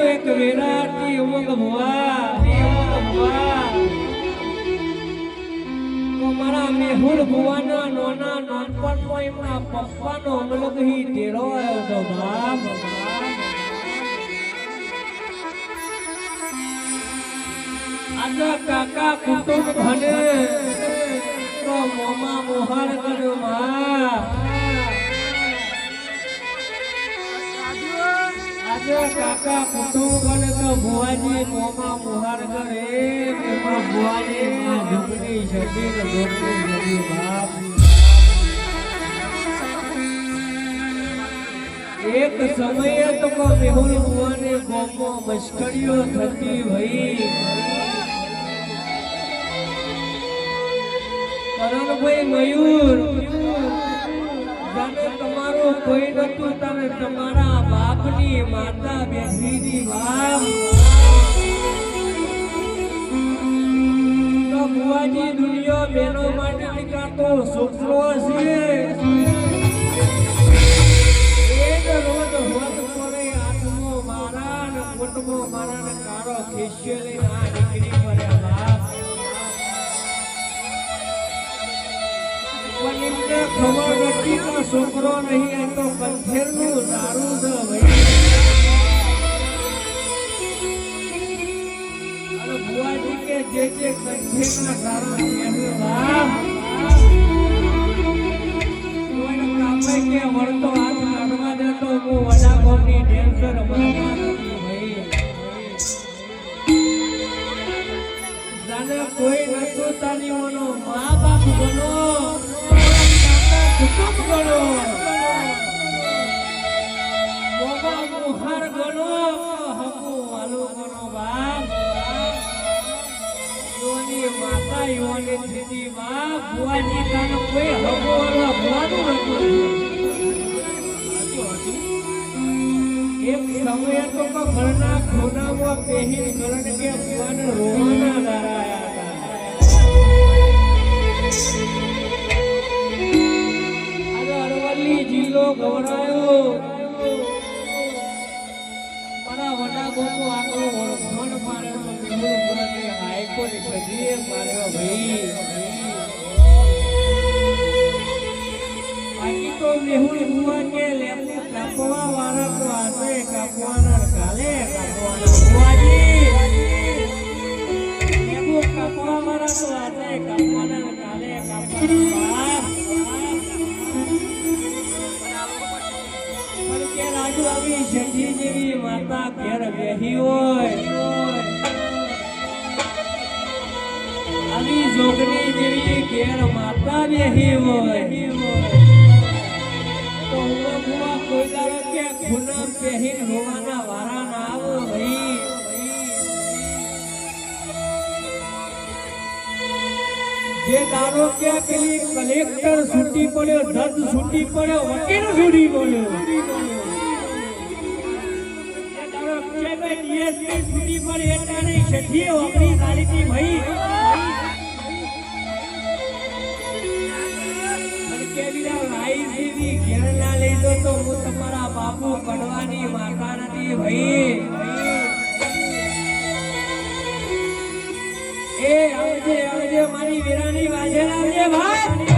એક વેરાતી ઉમંગ ભુવા તો મારા મેહુલ ભુવાના નોના નાનપણમાં એમના પપ્પાનો અમલગહી તેડો આવ્યો તો બાપ આજા કાકા કુટુંબ ઘને તો મોમા મોહાર કર્યો માં આજે કાકા કુટુંબ ઘને તો ભુવાજી મોમા મોહાર કરે એમાં ભુવાજી માં ઝૂકની છડી ને લોટની છડી બાપ એક સમયે તો મેહુલ ભુવાને ગોમો મસ્કરીઓ થતી ભઈ કરણભાઈ મયુર જાને તમારું કોઈ નતું તને તમારા બાપની માતા બેઠીની વાત તો ભુવાજી દુનિયા બેનો માટે નીકળતો છોકરો છે એક રોજ હોત પડે આત્મો મારા ને કુટુંબો મારા ને કાળો ખિસ્યો લઈને આ નીકળી પડ્યા બાપ ખબર નથી તો છોકરો નહીં એ તો કંઠેરનું દારૂ છે ભાઈ અને ભુવાજી કે જે કંઠેરના સારા કહેવે બાપ કોઈને કાપે કે વળતો હાથ કાઢવા દેતો હું વડા ગોમની ડેન્સર મારવા નથી ભાઈ જાને કોઈ નતું તારી મનો મા બાપ બનો કુટુંબ ગણો મોમા મોહાર ગણો હમુ વાલો ગણો બાપ યોની માતા યોની દીદી બાપ ભુવાજી તાનો કોઈ હમુ વાળા ભુવાનું હતું એક સમય તો ઘરના ખોનામાં પહેરી ગરણ કે ભુવાને રોવાના દારાયા જિલ્લો ગવરાયો મારા વડા ગોમો આટલો વળફણ માર્યો મેહુલ ભુવાને હાઈકોની સજીએ માર્યો ભાઈ બાકી તો મેહુલ ભુવા કે લેપુ કાપવા વાળા તો આજે કાપવાના કાલે કાપવાના ભુવાજી લેપુ કાપવા વાળા તો આજે કાપવાના કાલે કાપવાના રાજુ આવી શેઠી જેવી માતા ઘેર બેહી હોય આવી જોગણી જેવી ઘેર માતા બેહી હોય તો ભુવા કોઈ દાડો કે ખૂના પહેરીને રોવાના વારા ના આવો ભાઈ જે દાડો કે પેલી કલેક્ટર છૂટી પડ્યો જજ છૂટી પડ્યો વકીલ છૂટી પડ્યો છૂટી પડે એટલે નહીં શેઠીએ વાપરી ચાલીતી ભાઈ ઘેર ના લઈ દો તો હું તમારા બાપુ કડવાની માતા નથી ભાઈ એ આવજે આવજે મારી વીરાની વાજે આવજે ભાઈ